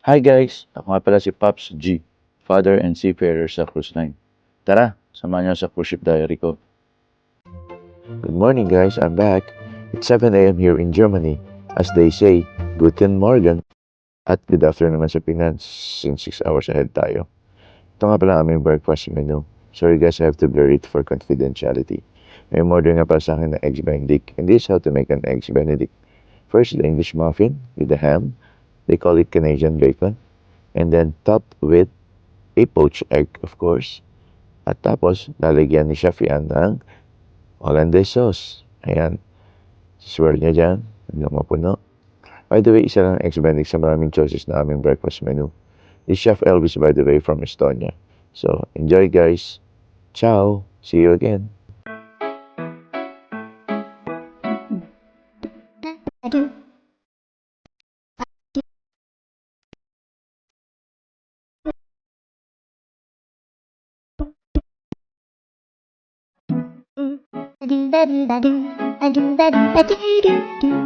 Hi guys! Ako nga pala si Pops G, father and seafarer sa cruise line. Tara, samahan niyo sa cruise ship diary ko. Good morning, guys. I'm back. It's 7 a.m. here in Germany. As they say, Guten Morgen. At good afternoon naman sa Pinas since 6 hours ahead tayo. Ito nga pala ang aming breakfast menu. Sorry guys, I have to blur it for confidentiality. May order nga pala sa akin ng Eggs Benedict. And this is how to make an Eggs Benedict. First, the English muffin with the ham. They call it Canadian bacon. And then topped with a poached egg, of course. At tapos, lalagyan ni Chef yan ng Hollandaise sauce. Ayan. Swear niya dyan. Hanggang mapuno. By the way, isa lang Eggs Benedict sa maraming choices na aming breakfast menu. This Chef Elvis, by the way, from Estonia. So, enjoy guys. Ciao. See you again. I do that, I do that, I do that, I do.